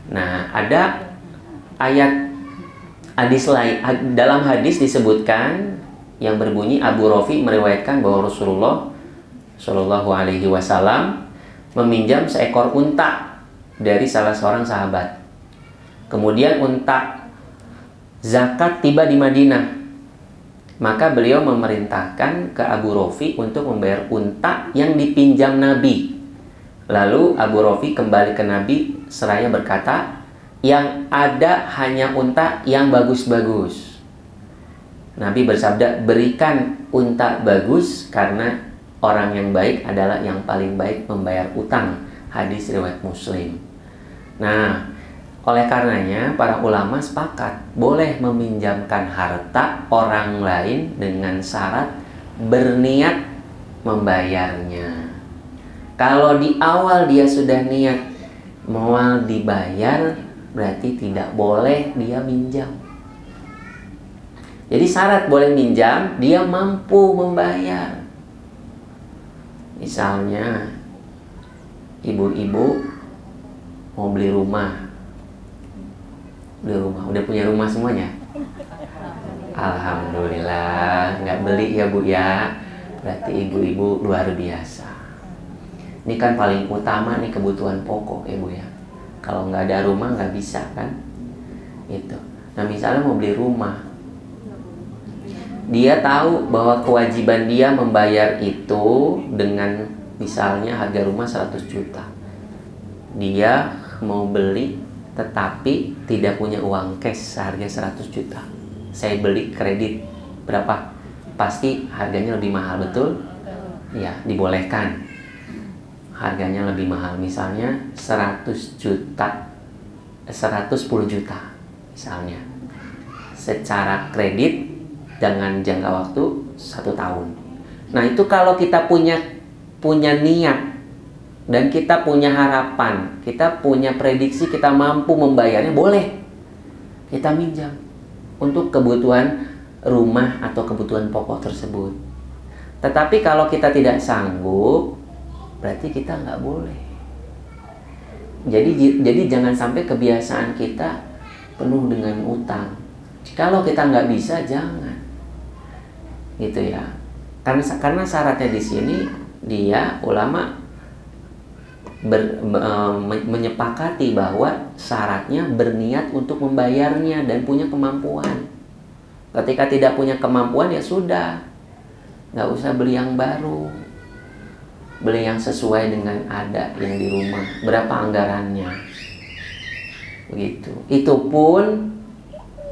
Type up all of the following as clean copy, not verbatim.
Nah, ada ayat hadis lain, dalam hadis disebutkan yang berbunyi Abu Rafi meriwayatkan bahwa Rasulullah Shallallahu Alaihi Wasallam meminjam seekor unta dari salah seorang sahabat. Kemudian unta zakat tiba di Madinah. Maka beliau memerintahkan ke Abu Rafi untuk membayar unta yang dipinjam Nabi. Lalu Abu Rafi kembali ke Nabi seraya berkata, yang ada hanya unta yang bagus-bagus. Nabi bersabda, berikan unta bagus karena orang yang baik adalah yang paling baik membayar utang. Hadis riwayat Muslim. Nah, oleh karenanya para ulama sepakat boleh meminjamkan harta orang lain dengan syarat berniat membayarnya. Kalau di awal dia sudah niat mau dibayar, berarti tidak boleh dia minjam. Jadi syarat boleh minjam, dia mampu membayar. Misalnya ibu-ibu mau beli rumah, udah punya rumah semuanya? Alhamdulillah, nggak beli ya Bu ya. Berarti ibu-ibu luar biasa. Ini kan paling utama nih, kebutuhan pokok ya Bu ya. Kalau nggak ada rumah nggak bisa kan? Itu. Nah misalnya mau beli rumah, dia tahu bahwa kewajiban dia membayar itu dengan misalnya harga rumah 100 juta. Dia mau beli tetapi tidak punya uang cash seharga 100 juta. Saya beli kredit berapa? Pasti harganya lebih mahal, betul? Ya, dibolehkan. Harganya lebih mahal, misalnya 100 juta, 110 juta misalnya. Secara kredit dengan jangka waktu 1 tahun. Nah, itu kalau kita punya niat dan kita punya harapan, kita punya prediksi, kita mampu membayarnya, boleh kita minjam untuk kebutuhan rumah atau kebutuhan pokok tersebut. Tetapi kalau kita tidak sanggup, berarti kita nggak boleh. Jadi jangan sampai kebiasaan kita penuh dengan utang. Kalau kita nggak bisa, jangan. Gitu ya. Karena syaratnya di sini dia ulama menyepakati bahwa syaratnya berniat untuk membayarnya dan punya kemampuan. Ketika tidak punya kemampuan, ya sudah, nggak usah beli yang baru, beli yang sesuai dengan ada yang di rumah. Berapa anggarannya, begitu. Itu pun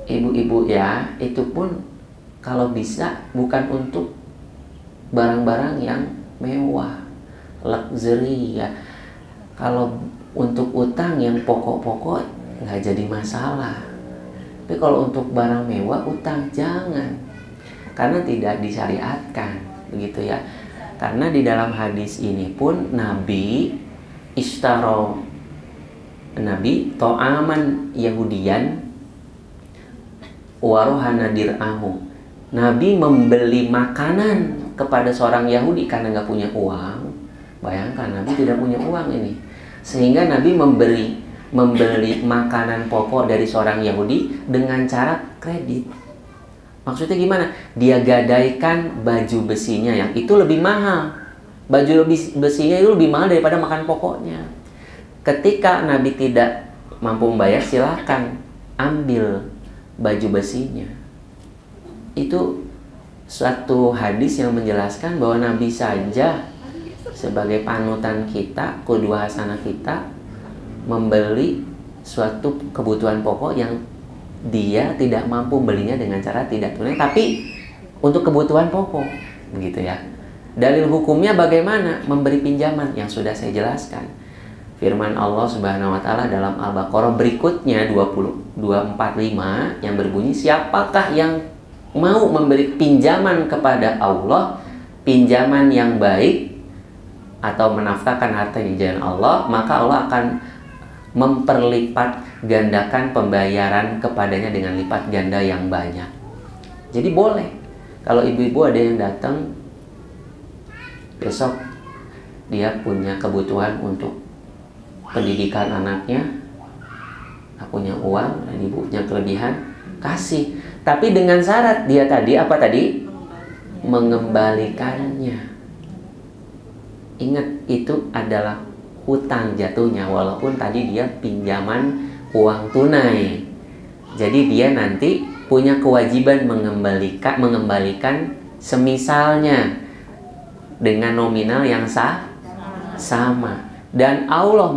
ibu-ibu ya, itu pun kalau bisa bukan untuk barang-barang yang mewah, luxury ya. Kalau untuk utang yang pokok-pokok nggak jadi masalah. Tapi kalau untuk barang mewah, utang jangan. Karena tidak disyariatkan, begitu ya. Karena di dalam hadis ini pun Nabi to'aman Yahudian warohana dir'ahu. Nabi membeli makanan kepada seorang Yahudi karena nggak punya uang. Bayangkan, Nabi tidak punya uang ini. Sehingga Nabi membeli makanan pokok dari seorang Yahudi dengan cara kredit. Maksudnya gimana? Dia gadaikan baju besinya yang itu lebih mahal. Baju besinya itu lebih mahal daripada makan pokoknya. Ketika Nabi tidak mampu membayar, silakan ambil baju besinya. Itu suatu hadis yang menjelaskan bahwa Nabi saja sebagai panutan kita, qudwah hasanah kita, membeli suatu kebutuhan pokok yang dia tidak mampu belinya dengan cara tidak tunai, tapi untuk kebutuhan pokok, begitu ya. Dalil hukumnya bagaimana? Memberi pinjaman yang sudah saya jelaskan. Firman Allah Subhanahu wa taala dalam Al-Baqarah berikutnya 245 yang berbunyi, siapakah yang mau memberi pinjaman kepada Allah, pinjaman yang baik atau menafkahkan harta di jalan Allah, maka Allah akan memperlipat gandakan pembayaran kepadanya dengan lipat ganda yang banyak. Jadi boleh. Kalau ibu-ibu ada yang datang besok, dia punya kebutuhan untuk pendidikan anaknya, punya uang dan ibu punya kelebihan, kasih. Tapi dengan syarat dia tadi apa tadi? Mengembalikannya. Ingat, itu adalah hutang jatuhnya, walaupun tadi dia pinjaman uang tunai. Jadi dia nanti punya kewajiban mengembalikan semisalnya dengan nominal yang sama. Dan Allah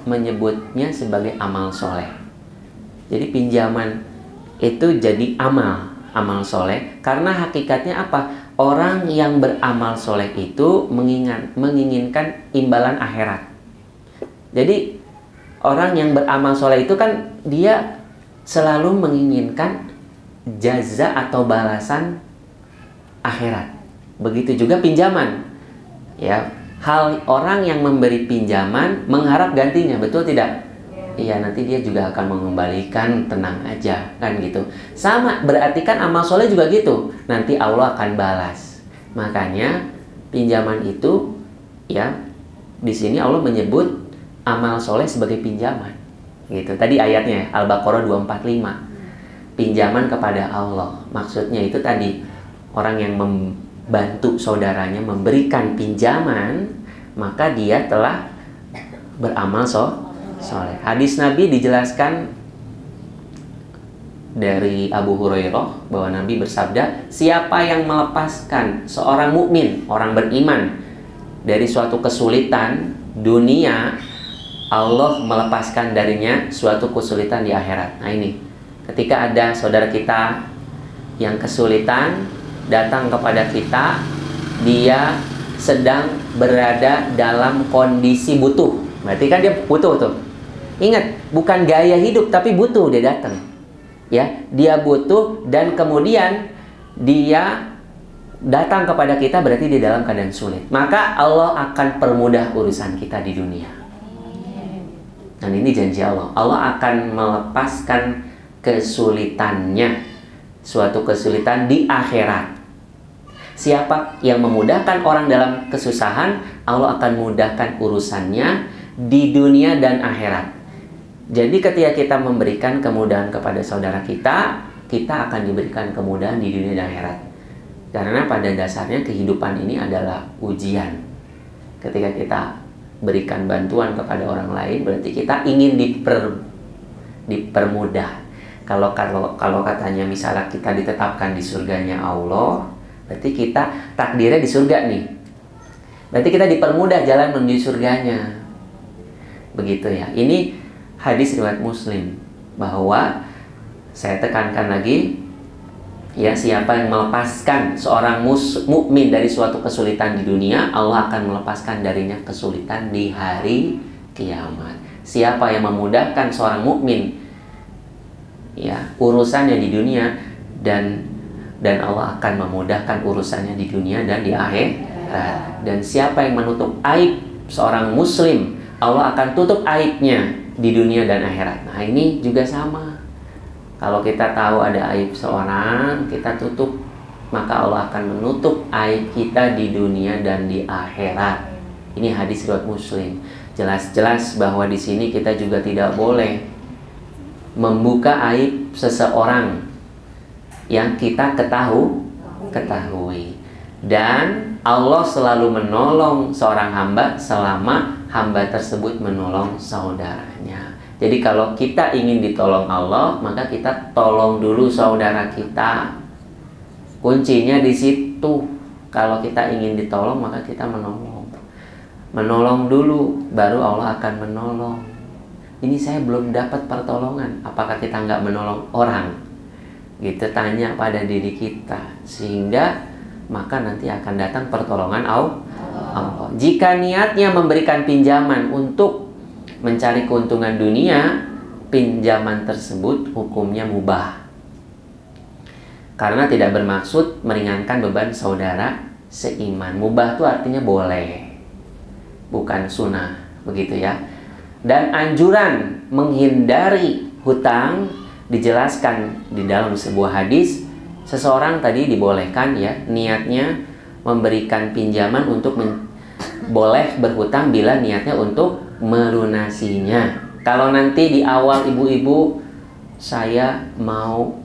menyebutnya sebagai amal soleh. Jadi pinjaman itu jadi amal soleh, karena hakikatnya apa? Orang yang beramal soleh itu menginginkan imbalan akhirat. Jadi orang yang beramal soleh itu kan dia selalu menginginkan jaza atau balasan akhirat. Begitu juga pinjaman. Ya, orang yang memberi pinjaman mengharap gantinya, betul tidak? Iya, nanti dia juga akan mengembalikan, tenang aja, kan gitu. Sama, berarti kan amal soleh juga gitu. Nanti Allah akan balas. Makanya pinjaman itu, ya, di sini Allah menyebut amal soleh sebagai pinjaman. Gitu. Tadi ayatnya Al-Baqarah 245. Pinjaman kepada Allah. Maksudnya itu tadi orang yang membantu saudaranya memberikan pinjaman, maka dia telah beramal soleh. Hadis Nabi dijelaskan dari Abu Hurairah bahwa Nabi bersabda, siapa yang melepaskan seorang mukmin, orang beriman, dari suatu kesulitan dunia, Allah melepaskan darinya suatu kesulitan di akhirat. Nah ini, ketika ada saudara kita yang kesulitan datang kepada kita, dia sedang berada dalam kondisi butuh, berarti kan dia butuh tuh. Ingat, bukan gaya hidup, tapi butuh, dia datang. Ya, dia butuh dan kemudian dia datang kepada kita, berarti dia dalam keadaan sulit. Maka Allah akan permudah urusan kita di dunia. Dan ini janji Allah. Allah akan melepaskan kesulitannya, suatu kesulitan di akhirat. Siapa yang memudahkan orang dalam kesusahan, Allah akan mudahkan urusannya di dunia dan akhirat. Jadi ketika kita memberikan kemudahan kepada saudara kita, kita akan diberikan kemudahan di dunia dan akhirat. Karena pada dasarnya kehidupan ini adalah ujian. Ketika kita berikan bantuan kepada orang lain, berarti kita ingin dipermudah. Kalau katanya misalnya kita ditetapkan di surganya Allah, berarti kita takdirnya di surga nih. Berarti kita dipermudah jalan menuju surganya. Begitu ya. Ini hadis riwayat Muslim, bahwa saya tekankan lagi, ya, siapa yang melepaskan seorang mukmin dari suatu kesulitan di dunia, Allah akan melepaskan darinya kesulitan di hari kiamat. Siapa yang memudahkan seorang mukmin, ya, urusannya di dunia, dan Allah akan memudahkan urusannya di dunia dan di akhirat. Dan siapa yang menutup aib seorang muslim, Allah akan tutup aibnya di dunia dan akhirat. Nah ini juga sama. Kalau kita tahu ada aib seorang, kita tutup, maka Allah akan menutup aib kita di dunia dan di akhirat. Ini hadis riwayat Muslim. Jelas-jelas bahwa di sini kita juga tidak boleh membuka aib seseorang yang kita ketahui. Dan Allah selalu menolong seorang hamba selama hamba tersebut menolong saudaranya. Jadi kalau kita ingin ditolong Allah, maka kita tolong dulu saudara kita. Kuncinya di situ. Kalau kita ingin ditolong, maka kita menolong. Menolong dulu, baru Allah akan menolong. Ini saya belum dapat pertolongan. Apakah kita nggak menolong orang? Gitu, tanya pada diri kita. Sehingga maka nanti akan datang pertolongan Allah. Jika niatnya memberikan pinjaman untuk mencari keuntungan dunia, pinjaman tersebut hukumnya mubah. Karena tidak bermaksud meringankan beban saudara seiman. Mubah itu artinya boleh, bukan sunnah, begitu ya. Dan anjuran menghindari hutang dijelaskan di dalam sebuah hadis. Seseorang tadi dibolehkan, ya, niatnya memberikan pinjaman untuk boleh berhutang bila niatnya untuk melunasinya. Kalau nanti di awal ibu-ibu, saya mau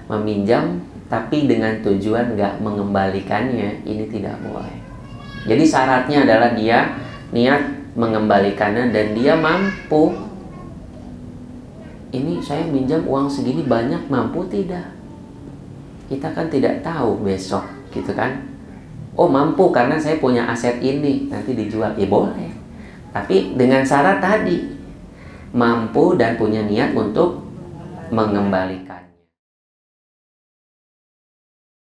meminjam tapi dengan tujuan nggak mengembalikannya, ini tidak boleh. Jadi syaratnya adalah dia niat mengembalikannya dan dia mampu. Ini saya minjam uang segini banyak, mampu tidak? Kita kan tidak tahu besok, gitu kan? Oh mampu karena saya punya aset ini, nanti dijual, ya boleh. Tapi dengan syarat tadi, mampu dan punya niat untuk mengembalikan.